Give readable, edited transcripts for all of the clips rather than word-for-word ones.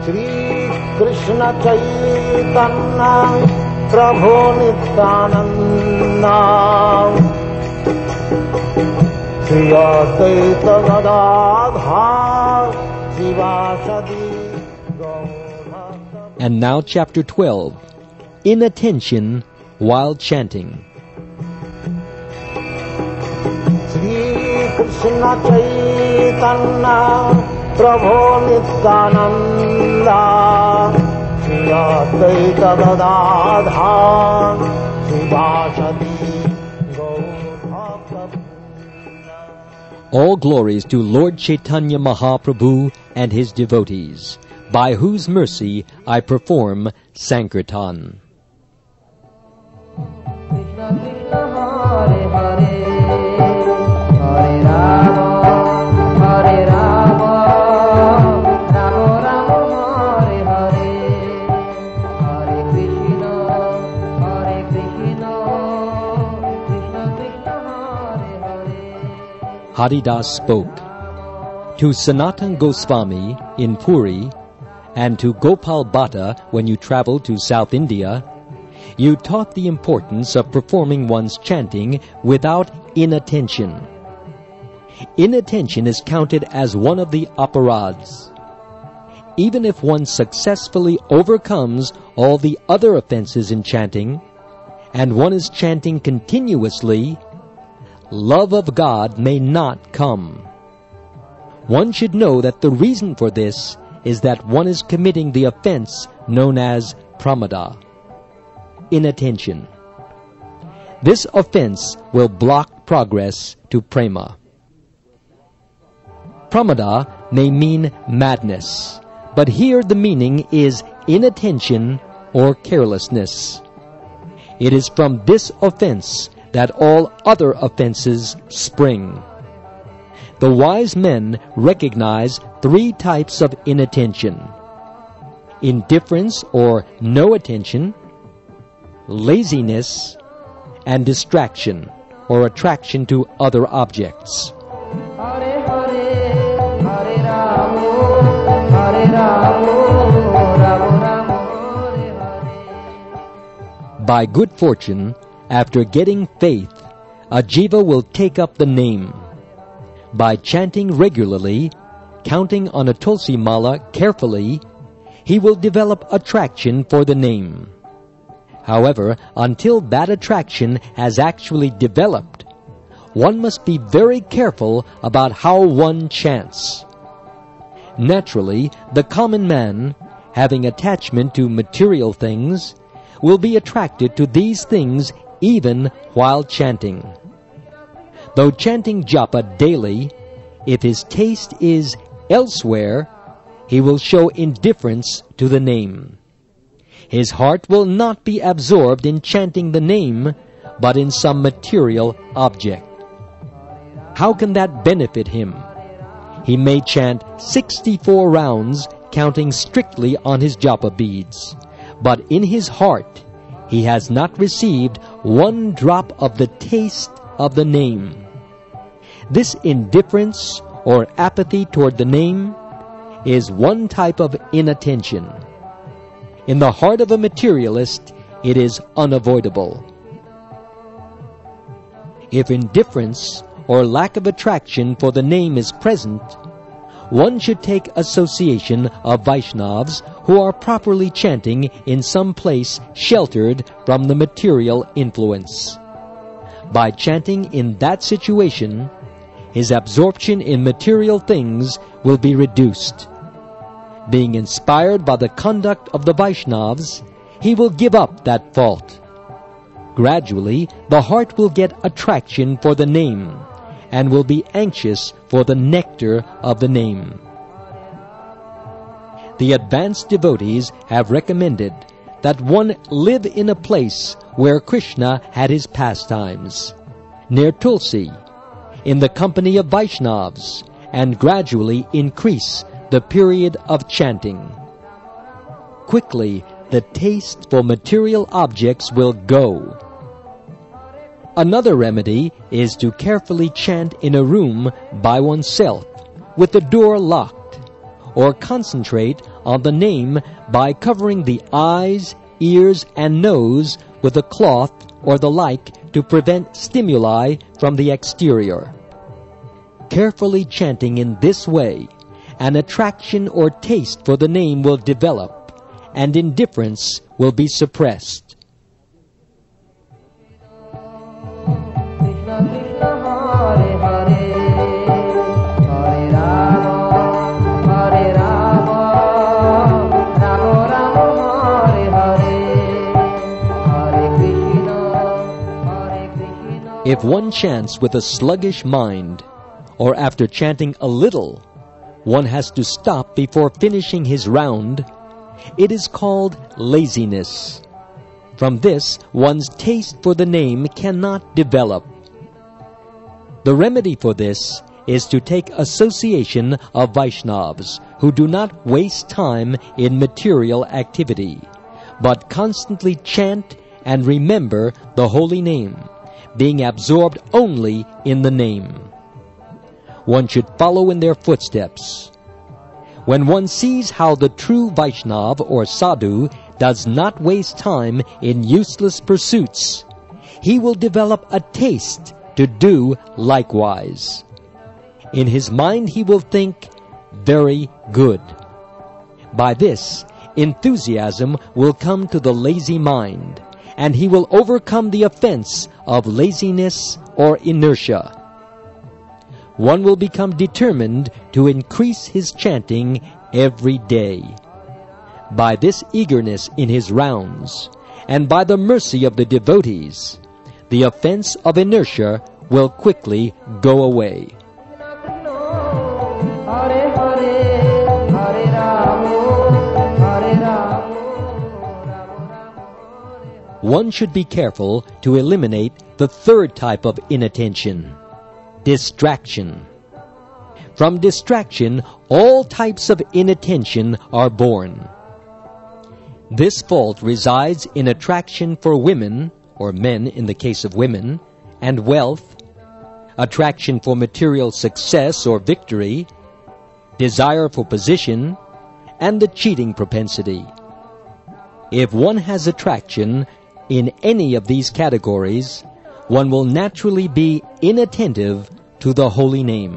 Shri Krishna Chaitanya Prabhu Nityananda Shri Advaita Gadadhar Sivasadi. And now chapter 12, Inattention while chanting. Shri Krishna Chaitanya Prabhu Nityananda Shri Advaita Gadadhar Sivasadi. All glories to Lord Chaitanya Mahaprabhu and his devotees, by whose mercy I perform Sankirtan. Krishna Krishna Hare Hare Hare Rama Hare Rama Rama Rama Hare Hare Hare Krishna Krishna Krishna Hare Hare. Haridas spoke. To Sanatan Goswami in Puri and to Gopal Bhatta when you traveled to South India, you taught the importance of performing one's chanting without inattention. Inattention is counted as one of the aparads. Even if one successfully overcomes all the other offenses in chanting, and one is chanting continuously, love of God may not come. One should know that the reason for this is that one is committing the offense known as pramada, inattention. This offense will block progress to prema. Pramada may mean madness, but here the meaning is inattention or carelessness. It is from this offense that all other offenses spring. The wise men recognize 3 types of inattention: indifference or no attention, laziness, and distraction or attraction to other objects. Hare Hare Hare Rama Hare Rama Rama Rama Hare Hare. By good fortune, after getting faith, a jiva will take up the name. By chanting regularly, counting on a tulsi mala carefully, he will develop attraction for the name. However, until that attraction has actually developed, one must be very careful about how one chants. Naturally, the common man, having attachment to material things, will be attracted to these things even while chanting. Though chanting japa daily, if his taste is elsewhere, he will show indifference to the name. His heart will not be absorbed in chanting the name, but in some material object. How can that benefit him? He may chant 64 rounds, counting strictly on his japa beads, but in his heart he has not received 1 drop of the taste of the name. This indifference or apathy toward the name is one type of inattention. In the heart of a materialist, it is unavoidable. If indifference or lack of attraction for the name is present, one should take association of Vaishnavas who are properly chanting in some place sheltered from the material influence. By chanting in that situation, his absorption in material things will be reduced. Being inspired by the conduct of the Vaishnavas, he will give up that fault. Gradually, the heart will get attraction for the name and will be anxious for the nectar of the name. The advanced devotees have recommended that one live in a place where Krishna had his pastimes, near Tulsi, in the company of Vaishnavas, and gradually increase the period of chanting. Quickly, the taste for material objects will go. Another remedy is to carefully chant in a room by oneself, with the door locked, or concentrate on the name by covering the eyes, ears, and nose with a cloth or the like to prevent stimuli from the exterior. Carefully chanting in this way, an attraction or taste for the name will develop, and indifference will be suppressed. Krishna Krishna Hare Hare, Hare Rama, Rama Rama, Hare Hare, Hare Krishna. If one chants with a sluggish mind, or after chanting a little, one has to stop before finishing his round, it is called laziness. From this, one's taste for the name cannot develop. The remedy for this is to take association of Vaishnavas who do not waste time in material activity, but constantly chant and remember the holy name, being absorbed only in the name. One should follow in their footsteps. When one sees how the true Vaishnav or Sadhu does not waste time in useless pursuits, he will develop a taste to do likewise. In his mind he will think, very good. By this, enthusiasm will come to the lazy mind, and he will overcome the offense of laziness or inertia. One will become determined to increase his chanting every day. By this eagerness in his rounds, and by the mercy of the devotees, the offense of inertia will quickly go away. Hare Hare, Hare Rama, Hare Rama, One should be careful to eliminate the third type of inattention, distraction. From distraction, all types of inattention are born. This fault resides in attraction for women, or men in the case of women, and wealth, attraction for material success or victory, desire for position, and the cheating propensity. If one has attraction in any of these categories, one will naturally be inattentive to the holy name.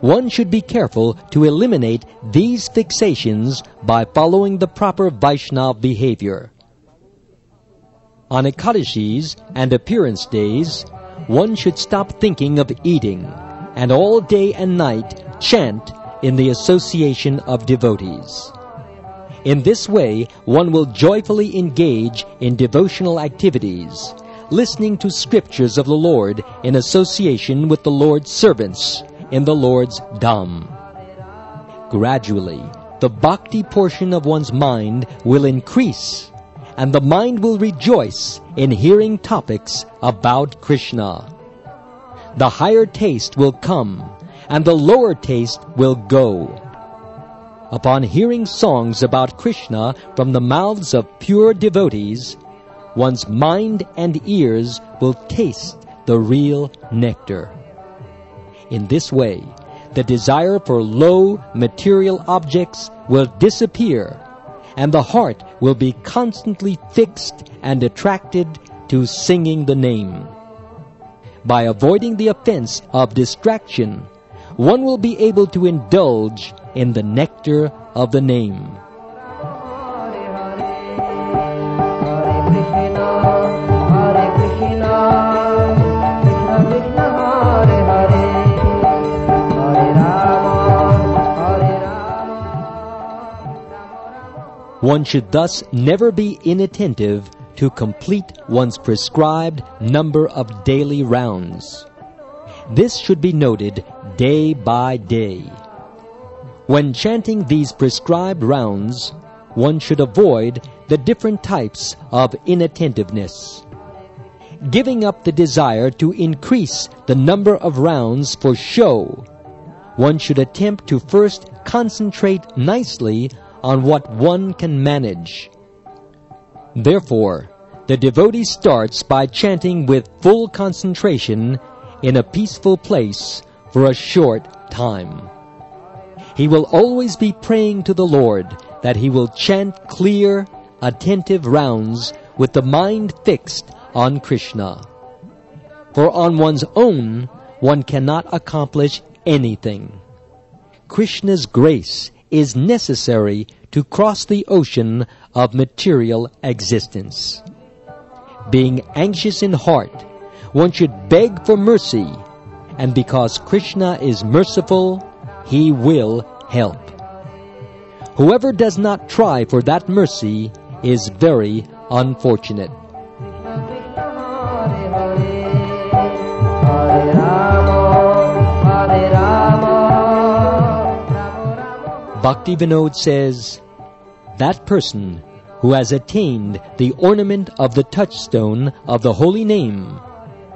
One should be careful to eliminate these fixations by following the proper Vaishnava behavior. On Ekadashis and appearance days, one should stop thinking of eating, and all day and night chant in the association of devotees. In this way, one will joyfully engage in devotional activities, listening to scriptures of the Lord in association with the Lord's servants in the Lord's Dham. Gradually, the bhakti portion of one's mind will increase, and the mind will rejoice in hearing topics about Krishna. The higher taste will come, and the lower taste will go. Upon hearing songs about Krishna from the mouths of pure devotees, one's mind and ears will taste the real nectar. In this way, the desire for low material objects will disappear, and the heart will be constantly fixed and attracted to singing the name. By avoiding the offense of distraction, one will be able to indulge in the nectar of the name. Hare Hare, Hare Krishna, Hare Krishna, Krishna Krishna, Hare Hare, Hare Rama, One should thus never be inattentive to complete one's prescribed number of daily rounds. This should be noted day by day. When chanting these prescribed rounds, one should avoid the different types of inattentiveness. Giving up the desire to increase the number of rounds for show, one should attempt to first concentrate nicely on what one can manage. Therefore, the devotee starts by chanting with full concentration in a peaceful place for a short time. he will always be praying to the Lord that he will chant clear, attentive rounds with the mind fixed on Krishna. For on one's own, one cannot accomplish anything. Krishna's grace is necessary to cross the ocean of material existence. Being anxious in heart, one should beg for mercy, and because Krishna is merciful, he will help. Whoever does not try for that mercy is very unfortunate. Bhaktivinoda says, that person who has attained the ornament of the touchstone of the holy name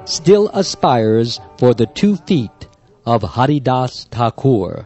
still aspires for the 2 feet of Haridas Thakur.